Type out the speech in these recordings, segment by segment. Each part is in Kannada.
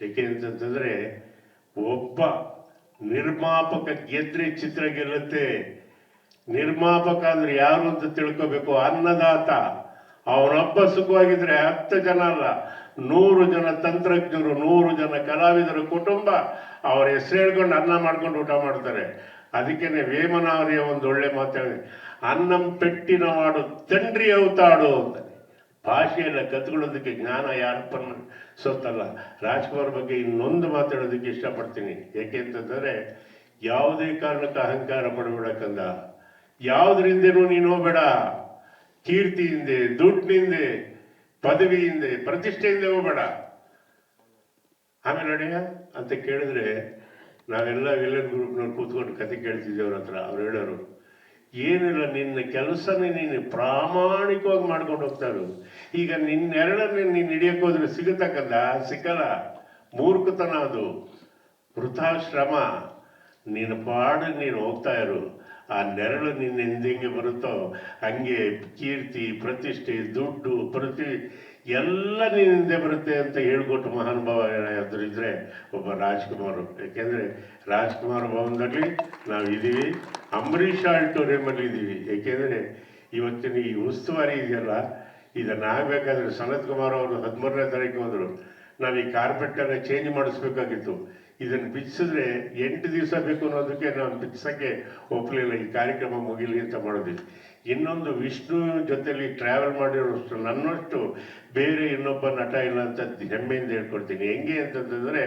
ಏಕೆ ಅಂತಂತಂದರೆ ಒಬ್ಬ ನಿರ್ಮಾಪಕ ಗೆದ್ರೆ ಚಿತ್ರ ಗೆಲ್ಲುತ್ತೆ. ನಿರ್ಮಾಪಕ ಅಂದ್ರೆ ಯಾರು ಅಂತ ತಿಳ್ಕೋಬೇಕು. ಅನ್ನದಾತ ಅವನೊಬ್ಬ ಸುಖವಾಗಿದ್ರೆ 10 ಜನ ಅಲ್ಲ 100 ಜನ ತಂತ್ರಜ್ಞರು 100 ಜನ ಕಲಾವಿದರ ಕುಟುಂಬ ಅವ್ರ ಹೆಸರು ಹೇಳ್ಕೊಂಡು ಅನ್ನ ಮಾಡ್ಕೊಂಡು ಊಟ ಮಾಡ್ತಾರೆ. ಅದಕ್ಕೇನೆ ವೇಮನ ಅವರಿಗೆ ಒಂದು ಒಳ್ಳೆ ಮಾತಾಡಿ, ಅನ್ನಂ ಪೆಟ್ಟಿನ ಮಾಡು ತಂಡ್ರಿ ಅವತಾಡು ಅಂತ. ಭಾಷೆಯೆಲ್ಲ ಕತ್ಕೊಳ್ಳೋದಕ್ಕೆ ಜ್ಞಾನ ಯಾರಪ್ಪನ ಸೊತ್ತಲ್ಲ. ರಾಜ್ಕುಮಾರ್ ಬಗ್ಗೆ ಇನ್ನೊಂದು ಮಾತಾಡೋದಕ್ಕೆ ಇಷ್ಟಪಡ್ತೀನಿ. ಯಾಕೆ ಅಂತಂದರೆ ಯಾವುದೇ ಕಾರಣಕ್ಕೆ ಅಹಂಕಾರ ಪಡಬೇಡಕ್ಕಂದ, ಯಾವುದರಿಂದನೂ ನೀನು ಹೋಗಬೇಡ. ಕೀರ್ತಿ ಹಿಂದೆ, ದುಡ್ಡಿನಿಂದೆ, ಪದವಿ ಹಿಂದೆ, ಪ್ರತಿಷ್ಠೆಯಿಂದ ಹೋಗಬೇಡ. ಆಮೇಲೆ ನಡೆಯ ಅಂತ ಕೇಳಿದ್ರೆ ನಾವೆಲ್ಲ ವಿಲನ್ ಗ್ರೂಪ್ನವ್ರು ಕೂತ್ಕೊಂಡು ಕತೆ ಕೇಳ್ತಿದ್ವಿ ಅವ್ರ ಹತ್ರ. ಅವ್ರು ಹೇಳೋರು, ಏನಿಲ್ಲ ನಿನ್ನ ಕೆಲಸನೇ ನೀನು ಪ್ರಾಮಾಣಿಕವಾಗಿ ಮಾಡ್ಕೊಂಡು ಹೋಗ್ತಾರು. ಈಗ ನಿನ್ನೆರಡನ್ನೇ ನೀನು ಹಿಡಿಯಕ್ಕೆ ಹೋದ್ರೆ ಸಿಗುತ್ತಕ್ಕಂದ, ಸಿಕ್ಕಲ್ಲ. ಮೂರ್ಖತನ ಅದು, ವೃಥಾಶ್ರಮ. ನೀನು ಪಾಡು ನೀನು ಹೋಗ್ತಾ ಇರು. ಆ ನೆರಳು ನಿನ್ನ ಹಿಂದೆ ಬರುತ್ತೋ ಹಂಗೆ ಕೀರ್ತಿ, ಪ್ರತಿಷ್ಠೆ, ದುಡ್ಡು, ಎಲ್ಲ ನಿನ್ನ ಹಿಂದೆ ಬರುತ್ತೆ ಅಂತ ಹೇಳ್ಕೊಟ್ಟು ಮಹಾನುಭಾವ ಯಾರಾದರೂ ಇದ್ರೆ ಒಬ್ಬ ರಾಜ್ಕುಮಾರ್. ಯಾಕೆಂದರೆ ರಾಜ್ಕುಮಾರ್ ಭವನದಲ್ಲಿ ನಾವಿದ್ದೀವಿ, ಅಂಬರೀಷ್ ಆಡಿಟೋರಿಯಮಲ್ಲಿ ಇದ್ದೀವಿ. ಏಕೆಂದರೆ ಇವತ್ತಿನ ಈ ಉಸ್ತುವಾರಿ ಇದೆಯಲ್ಲ, ಇದನ್ನಾಗಬೇಕಾದ್ರೆ ಸನತ್ ಕುಮಾರ್ ಅವರು 13ನೇ ತಾರೀಕು ಹೋದರು. ನಾವು ಈ ಕಾರ್ಪೆಟನ್ನು ಚೇಂಜ್ ಮಾಡಿಸ್ಬೇಕಾಗಿತ್ತು. ಇದನ್ನು ಬಿಚ್ಚಿಸಿದ್ರೆ 8 ದಿವಸ ಬೇಕು ಅನ್ನೋದಕ್ಕೆ ನಾವು ಬಿಚ್ಚೋಕ್ಕೆ ಒಪ್ಪಲಿಲ್ಲ. ಈ ಕಾರ್ಯಕ್ರಮ ಮುಗಿಲಿ ಅಂತ ಮಾಡಿದ್ವಿ. ಇನ್ನೊಂದು, ವಿಷ್ಣು ಜೊತೆಲಿ ಟ್ರಾವೆಲ್ ಮಾಡಿರೋಷ್ಟು ನನ್ನಷ್ಟು ಬೇರೆ ಇನ್ನೊಬ್ಬ ನಟ ಇಲ್ಲ ಅಂತ ಹೆಮ್ಮೆಯಿಂದ ಹೇಳ್ಕೊಡ್ತೀನಿ. ಹೆಂಗೆ ಅಂತಂತಂದರೆ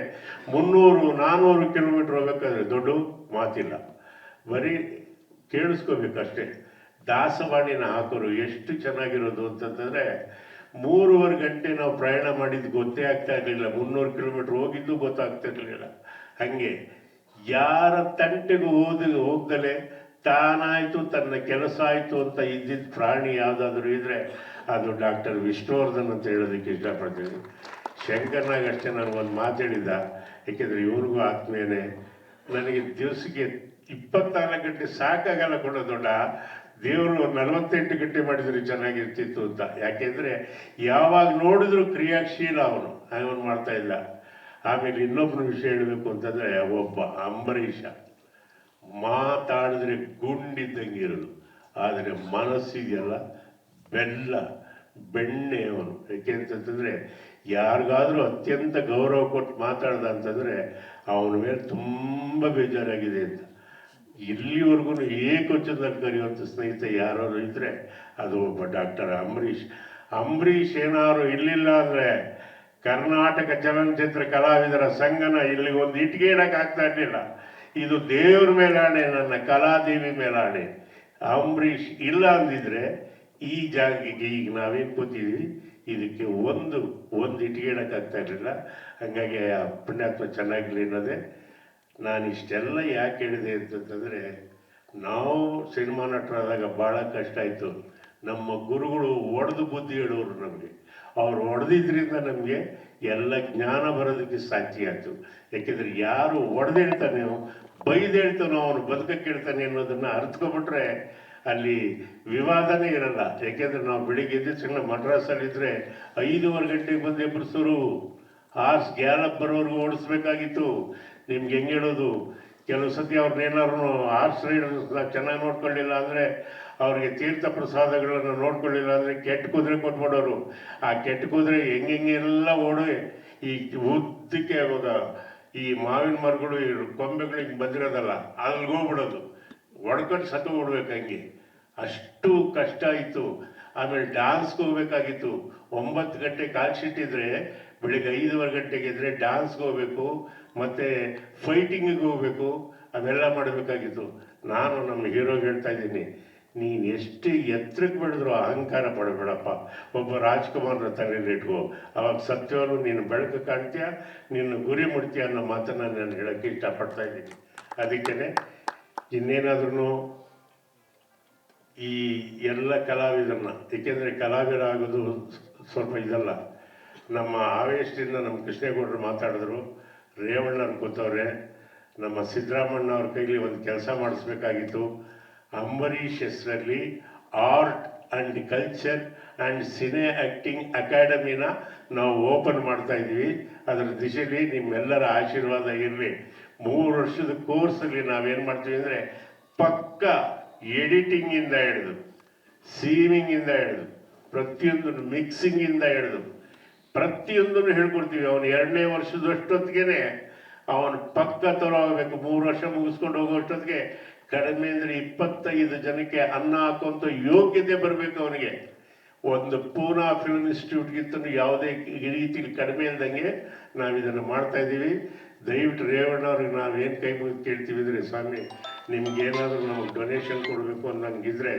300-400 ಕಿಲೋಮೀಟ್ರ್ ಹೋಗ್ಬೇಕಾದ್ರೆ ದೊಡ್ಡ ಮಾತಿಲ್ಲ, ಬರೀ ಕೇಳಿಸ್ಕೋಬೇಕಷ್ಟೇ. ದಾಸವಾಣಿನ ಹಾಕೋರು ಎಷ್ಟು ಚೆನ್ನಾಗಿರೋದು ಅಂತಂತಂದರೆ 3.5 ಗಂಟೆ ನಾವು ಪ್ರಯಾಣ ಮಾಡಿದ್ದು ಗೊತ್ತೇ ಆಗ್ತಾ ಇರಲಿಲ್ಲ. 300 ಕಿಲೋಮೀಟ್ರ್ ಹೋಗಿದ್ದು ಗೊತ್ತಾಗ್ತಾ ಇರಲಿಲ್ಲ. ಹಾಗೆ ಯಾರ ತಂಟೆಗೂ ಹೋಗ್ದಲೆ ತಾನಾಯಿತು, ತನ್ನ ಕೆಲಸ ಆಯಿತು ಅಂತ ಇದ್ದಿದ್ದ ಪ್ರಾಣಿ ಯಾವುದಾದ್ರೂ ಇದ್ದರೆ ಅದು ಡಾಕ್ಟರ್ ವಿಷ್ಣುವರ್ಧನ್ ಅಂತ ಹೇಳೋದಕ್ಕೆ ಇಷ್ಟಪಡ್ತೀನಿ. ಶಂಕರ್ನಾಗ ಅಷ್ಟೇ ನನಗೊಂದು ಮಾತು ಹೇಳಿದ್ದ. ಏಕೆಂದರೆ ಇವ್ರಿಗೂ ಆತ್ಮೀಯನೇ. ನನಗೆ ದಿವಸಕ್ಕೆ 24 ಗಂಟೆ ಸಾಕಾಗಲ್ಲ ಕೊಡೋ ದೊಡ್ಡ ದೇವರು 48 ಗಂಟೆ ಮಾಡಿದರೆ ಚೆನ್ನಾಗಿರ್ತಿತ್ತು ಅಂತ. ಯಾಕೆಂದರೆ ಯಾವಾಗ ನೋಡಿದ್ರು ಕ್ರಿಯಾಶೀಲ ಅವನು ಮಾಡ್ತಾ ಇಲ್ಲ. ಆಮೇಲೆ ಇನ್ನೊಬ್ಬನ ವಿಷಯ ಹೇಳಬೇಕು ಅಂತಂದರೆ, ಒಬ್ಬ ಅಂಬರೀಷ ಮಾತಾಡಿದ್ರೆ ಗುಂಡಿದ್ದಂಗೆ ಇರೋದು, ಆದರೆ ಮನಸ್ಸಿದೆಯಲ್ಲ ಬೆಣ್ಣೆ ಅವನು. ಯಾಕೆ ಅಂತಂತಂದರೆ ಯಾರಿಗಾದರೂ ಅತ್ಯಂತ ಗೌರವ ಕೊಟ್ಟು ಮಾತಾಡ್ದ ಅಂತಂದರೆ ಅವನ ಮೇಲೆ ತುಂಬ ಬೇಜಾರಾಗಿದೆ ಅಂತ. ಇಲ್ಲಿವರೆಗೂ ಏಕವಚನದಲ್ಲಿ ಕರೆಯುವಂಥ ಸ್ನೇಹಿತ ಯಾರು ಇದ್ದರೆ ಅದು ಒಬ್ಬ ಡಾಕ್ಟರ್ ಅಂಬರೀಷ್. ಅಂಬರೀಷ್ ಏನಾದ್ರು ಇರಲಿಲ್ಲ ಅಂದರೆ ಕರ್ನಾಟಕ ಚಲನಚಿತ್ರ ಕಲಾವಿದರ ಸಂಘನ ಇಲ್ಲಿಗೆ ಒಂದು ಇಟ್ಟಿಗೆ ಇಡಕ್ಕೆ ಆಗ್ತಾ ಇರಲಿಲ್ಲ. ಇದು ದೇವ್ರ ಮೇಲಾಣೆ, ನನ್ನ ಕಲಾದೇವಿ ಮೇಲಾಣೆ. ಅಂಬರೀಷ್ ಇಲ್ಲ ಅಂದಿದ್ರೆ ಈ ಜಾಗಕ್ಕೆ ಈಗ ನಾವೇನು ಕೂತಿದ್ವಿ ಇದಕ್ಕೆ ಒಂದು ಇಟ್ಟಿಗೆ ಇಡಕ್ಕಾಗ್ತಾ ಇರಲಿಲ್ಲ. ಹಾಗಾಗಿ ಆ ಪುಣ್ಯಾತ್ಮ ಚೆನ್ನಾಗಿರಲಿ ಅನ್ನೋದೇ. ನಾನು ಇಷ್ಟೆಲ್ಲ ಯಾಕೆ ಹೇಳಿದೆ ಅಂತಂತಂದರೆ, ನಾವು ಸಿನಿಮಾ ನಟರಾದಾಗ ಭಾಳ ಕಷ್ಟ ಆಯಿತು. ನಮ್ಮ ಗುರುಗಳು ಒಡೆದು ಬುದ್ಧಿ ಹೇಳೋರು ನಮಗೆ. ಅವ್ರು ಹೊಡೆದಿದ್ರಿಂದ ನಮಗೆ ಎಲ್ಲ ಜ್ಞಾನ ಬರೋದಕ್ಕೆ ಸಾಧ್ಯ ಆಯಿತು. ಯಾಕೆಂದರೆ ಯಾರು ಹೊಡೆದೇಳ್ತಾನೆ, ಬೈದೇಳ್ತಾನೋ ಅವನು ಬದುಕಕ್ಕೆ ಹೇಳ್ತಾನೆ ಅನ್ನೋದನ್ನು ಅರ್ಥಕೊಬಿಟ್ರೆ ಅಲ್ಲಿ ವಿವಾದನೇ ಇರಲ್ಲ. ಯಾಕೆಂದರೆ ನಾವು ಬೆಳಿಗ್ಗೆ ಎದ್ದ ತಕ್ಷಣ ಮಡ್ರಾಸಲ್ಲಿದ್ದರೆ 5:15 ಗಂಟೆಗೆ ಬಂದು ಎಬ್ಬರಿಸೋರು. Horse gallop ಬರೋರ್ಗು ಓಡಿಸ್ಬೇಕಾಗಿತ್ತು. ನಿಮ್ಗೆ ಹೆಂಗೆ ಹೇಳೋದು, ಕೆಲವು ಸತಿ ಅವ್ರನ್ನೇನಾದ್ರು ಹಾರ್ಸ್ ರೈಡರ್ಸ್ನ ಚೆನ್ನಾಗಿ ನೋಡ್ಕೊಳ್ಳಿಲ್ಲ ಅಂದರೆ, ಅವ್ರಿಗೆ ತೀರ್ಥ ಪ್ರಸಾದಗಳನ್ನು ನೋಡ್ಕೊಳ್ಳಿಲ್ಲ ಅಂದರೆ ಕೆಟ್ಟ ಕುದುರೆ ಕೊಟ್ಬಿಡೋರು. ಆ ಕೆಟ್ಟ ಕುದುರೆ ಹೆಂಗೆಲ್ಲ ಓಡಿ ಈ ಉದ್ದಕ್ಕೆ ಆಗೋದ ಈ ಮಾವಿನ ಮರಗಳು ಈ ಕೊಂಬೆಗಳು ಹಿಂಗೆ ಬಂದಿರೋದಲ್ಲ, ಅಲ್ಲಿಗೆ ಹೋಗ್ಬಿಡೋದು, ಒಡ್ಕೊಂಡು ಸತ್ತು ಬಿಡ್ಬೇಕು. ಹಂಗೆ ಅಷ್ಟು ಕಷ್ಟ ಆಯಿತು. ಆಮೇಲೆ ಡ್ಯಾನ್ಸ್ಗೆ ಹೋಗ್ಬೇಕಾಗಿತ್ತು. 9 ಗಂಟೆ ಕಾಲ್ ಶೀಟ್ ಇದ್ದರೆ ಬೆಳಿಗ್ಗೆ 5:15 ಗಂಟೆಗೆ ಇದ್ದರೆ ಡ್ಯಾನ್ಸ್ಗೆ ಹೋಗ್ಬೇಕು, ಮತ್ತು ಫೈಟಿಂಗಿಗೆ ಹೋಗ್ಬೇಕು, ಅವೆಲ್ಲ ಮಾಡಬೇಕಾಗಿತ್ತು. ನಾನು ನಮ್ಮ ಹೀರೋಗೆ ಹೇಳ್ತಾ ಇದ್ದೀನಿ, ನೀನು ಎಷ್ಟು ಎತ್ತರಕ್ಕೆ ಬೆಳೆದ್ರು ಅಹಂಕಾರ ಪಡಬೇಡಪ್ಪ. ಒಬ್ಬ ರಾಜ್ಕುಮಾರ್ನ ತಲೆಯಲ್ಲಿ ಇಟ್ಕೋ, ಅವಾಗ ಸತ್ಯವನ್ನು ನೀನು ಬೆಳಕು ಕಾಣ್ತೀಯ, ನಿನ್ನ ಗುರಿ ಮುಡ್ತೀಯ ಅನ್ನೋ ಮಾತನ್ನು ನಾನು ಹೇಳೋಕ್ಕೆ ಇಷ್ಟಪಡ್ತಾ ಇದ್ದೀನಿ. ಅದಕ್ಕೇ ಇನ್ನೇನಾದ್ರೂ ಈ ಎಲ್ಲ ಕಲಾವಿದರನ್ನ, ಏಕೆಂದರೆ ಕಲಾವಿದರಾಗೋದು ಸ್ವಲ್ಪ ಇದಲ್ಲ. ನಮ್ಮ ಆವೇಶದಿಂದ ನಮ್ಮ ಕೃಷ್ಣೇಗೌಡರು ಮಾತಾಡಿದ್ರು, ರೇವಣ್ಣವ್ರು ಕೂತವ್ರೆ, ನಮ್ಮ ಸಿದ್ದರಾಮಣ್ಣ ಅವ್ರ ಕೈಲಿ ಒಂದು ಕೆಲಸ ಮಾಡಿಸ್ಬೇಕಾಗಿತ್ತು. ಅಂಬರೀಷ್ ಹೆಸರಲ್ಲಿ art and culture and cine acting ಅಕಾಡೆಮಿನ ನಾವು ಓಪನ್ ಮಾಡ್ತಾ ಇದ್ದೀವಿ. ಅದರ ದಿಶೆಯಲ್ಲಿ ನಿಮ್ಮೆಲ್ಲರ ಆಶೀರ್ವಾದ ಇರಲಿ. 3 ವರ್ಷದ ಕೋರ್ಸಲ್ಲಿ ನಾವೇನು ಮಾಡ್ತೀವಿ ಅಂದರೆ ಪಕ್ಕ ಎಡಿಟಿಂಗಿಂದ ಹಿಡಿದು ಸೀವಿಂಗಿಂದ ಹಿಡಿದು ಪ್ರತಿಯೊಂದನ್ನು ಮಿಕ್ಸಿಂಗಿಂದ ಹಿಡಿದು ಪ್ರತಿಯೊಂದನ್ನು ಹೇಳ್ಕೊಡ್ತೀವಿ. ಅವನು 2ನೇ ವರ್ಷದಷ್ಟೊತ್ತಿಗೆ ಅವನು ಪಕ್ಕ ತರೋಗಬೇಕು. 3 ವರ್ಷ ಮುಗಿಸ್ಕೊಂಡು ಹೋಗೋಷ್ಟೊತ್ತಿಗೆ ಕಡಿಮೆ ಅಂದರೆ 25 ಜನಕ್ಕೆ ಅನ್ನ ಹಾಕುವಂಥ ಯೋಗ್ಯತೆ ಬರಬೇಕು ಅವನಿಗೆ. ಒಂದು ಪೂನಾ ಫಿಲ್ಮ್ ಇನ್ಸ್ಟಿಟ್ಯೂಟ್ಗಿಂತ ಯಾವುದೇ ರೀತಿಲಿ ಕಡಿಮೆ ಇಲ್ದಂಗೆ ನಾವು ಇದನ್ನು ಮಾಡ್ತಾ ಇದ್ದೀವಿ. ದಯವಿಟ್ಟು ರೇವಣ್ಣವ್ರಿಗೆ ನಾವೇನು ಕೈ ಮುಗಿದು ಕೇಳ್ತೀವಿ ಅಂದರೆ, ಸ್ವಾಮಿ ನಿಮ್ಗೇನಾದರೂ ನಮಗೆ ಡೊನೇಷನ್ ಕೊಡಬೇಕು ಅನ್ನಂಗಿದ್ರೆ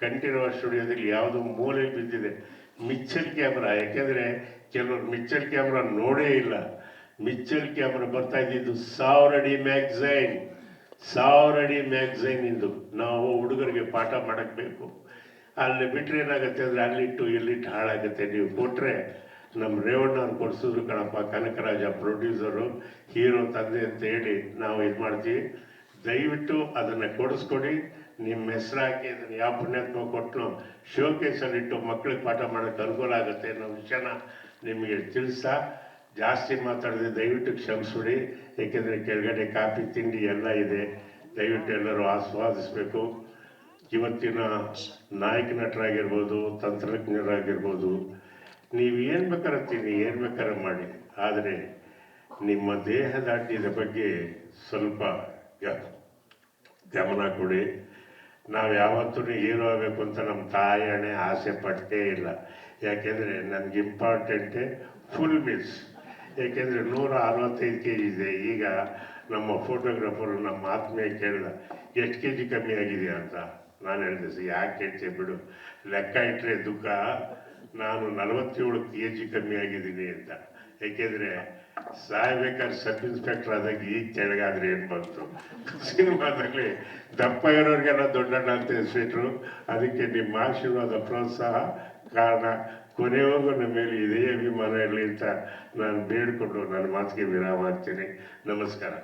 ಕಂಠೀರವ ಸ್ಟುಡಿಯೋದಲ್ಲಿ ಯಾವುದೋ ಮೂಲೆ ಬಿದ್ದಿದೆ ಮಿಚ್ಚಲ್ ಕ್ಯಾಮ್ರಾ. ಯಾಕೆಂದರೆ ಕೆಲವರು ಮಿಚ್ಚಲ್ ಕ್ಯಾಮ್ರಾ ನೋಡೇ ಇಲ್ಲ. ಮಿಚ್ಚಲ್ ಕ್ಯಾಮ್ರಾ ಬರ್ತಾ ಇದ್ದಿದ್ದು 1000 ಅಡಿ ಮ್ಯಾಗ್ಝೈನ್, 1000 ಅಡಿ ಮ್ಯಾಗ್ಝೈನಿಂದು ನಾವು ಹುಡುಗರಿಗೆ ಪಾಠ ಮಾಡಕ್ಕೆ ಬೇಕು. ಅಲ್ಲಿ ಬಿಟ್ಟರೆ ಏನಾಗುತ್ತೆ ಅಂದರೆ ಅಲ್ಲಿಟ್ಟು ಇಲ್ಲಿಟ್ಟು ಹಾಳಾಗುತ್ತೆ. ನೀವು ಕೊಟ್ಟರೆ ನಮ್ಮ ರೇವಣ್ಣವ್ರು ಕೊಡಿಸಿದ್ರು ಕಣಪ್ಪ, ಕನಕರಾಜ ಪ್ರೊಡ್ಯೂಸರು, ಹೀರೋ ತಂದೆ ಅಂತ ಹೇಳಿ ನಾವು ಇದು ಮಾಡ್ತೀವಿ. ದಯವಿಟ್ಟು ಅದನ್ನು ಕೊಡಿಸ್ಕೊಡಿ. ನಿಮ್ಮ ಹೆಸರು ಹಾಕಿ ಅದನ್ನು ಯಾವ ಪುಣ್ಯಾತ್ಮ ಕೊಟ್ಟು ಶೋಕೇಸಲ್ಲಿಟ್ಟು ಮಕ್ಕಳಿಗೆ ಪಾಠ ಮಾಡೋಕ್ಕೆ ಅನುಕೂಲ ಆಗುತ್ತೆ ಅನ್ನೋ ವಿಷಯನ ನಿಮಗೆ ತಿಳಿಸ್ತಾ ಜಾಸ್ತಿ ಮಾತಾಡಿದೆ ದಯವಿಟ್ಟು ಕ್ಷಮಿಸ್ಬಿಡಿ. ಏಕೆಂದರೆ ಕೆಳಗಡೆ ಕಾಫಿ ತಿಂಡಿ ಎಲ್ಲ ಇದೆ. ದಯವಿಟ್ಟು ಎಲ್ಲರೂ ಆಸ್ವಾದಿಸಬೇಕು. ಇವತ್ತಿನ ನಾಯಕ ನಟರಾಗಿರ್ಬೋದು, ತಂತ್ರಜ್ಞರಾಗಿರ್ಬೋದು, ನೀವು ಏನು ಬೇಕಾದ್ರೆ ತಿನ್ನಿ, ಏನು ಬೇಕಾದ್ರೆ ಮಾಡಿ, ಆದರೆ ನಿಮ್ಮ ದೇಹದಾಢ್ಯದ ಬಗ್ಗೆ ಸ್ವಲ್ಪ ಗಮನ ಕೊಡಿ. ನಾವು ಯಾವತ್ತೂ ಹೀರೋ ಆಗಬೇಕು ಅಂತ ನಮ್ಮ ತಾಯಣೆ ಆಸೆ ಪಟ್ಟೇ ಇಲ್ಲ. ಯಾಕೆಂದರೆ ನನಗೆ ಇಂಪಾರ್ಟೆಂಟೇ ಫುಲ್ ಮೀಲ್ಸ್. ಏಕೆಂದರೆ 165 kg ಇದೆ. ಈಗ ನಮ್ಮ ಫೋಟೋಗ್ರಾಫರು ನಮ್ಮ ಆತ್ಮೀಯ ಕೇಳಿದ ಎಷ್ಟು kg ಕಮ್ಮಿ ಆಗಿದೆಯಾ ಅಂತ. ನಾನು ಹೇಳಿದೆ, ಸರ್ ಯಾಕೆ ಹೇಳ್ತೀವಿ ಬಿಡು, ಲೆಕ್ಕ ಇಟ್ಟರೆ ದುಃಖ. ನಾನು 47 kg ಕಮ್ಮಿ ಆಗಿದ್ದೀನಿ ಅಂತ. ಏಕೆಂದರೆ ಸಾಯ್ಬೇಕಾದ್ರೆ ಸಬ್ ಇನ್ಸ್ಪೆಕ್ಟರ್ ಆದಾಗ ಈಗ ತೆಳಗಾದ್ರೆ ಏನು ಬಂತು. ಸಿನಿಮಾದಲ್ಲಿ ದಪ್ಪ ಇರೋರಿಗೆಲ್ಲ ದೊಡ್ಡಣ್ಣ ಅಂತ ಹೆಸರಿಟ್ರು. ಅದಕ್ಕೆ ನಿಮ್ಮ ಆಶೀರ್ವಾದ ಪ್ರೋತ್ಸಾಹ ಕಾರಣ. ಕೊನೆಯವರೆಗೂ ನಮ್ಮ ಮೇಲೆ ಇದೇ ಅಭಿಮಾನ ಇರಲಿ ಅಂತ ನಾನು ಬೇಡಿಕೊಂಡು ನನ್ನ ಮಾತಿಗೆ ವಿರಾಮ ಮಾಡ್ತೀನಿ. ನಮಸ್ಕಾರ.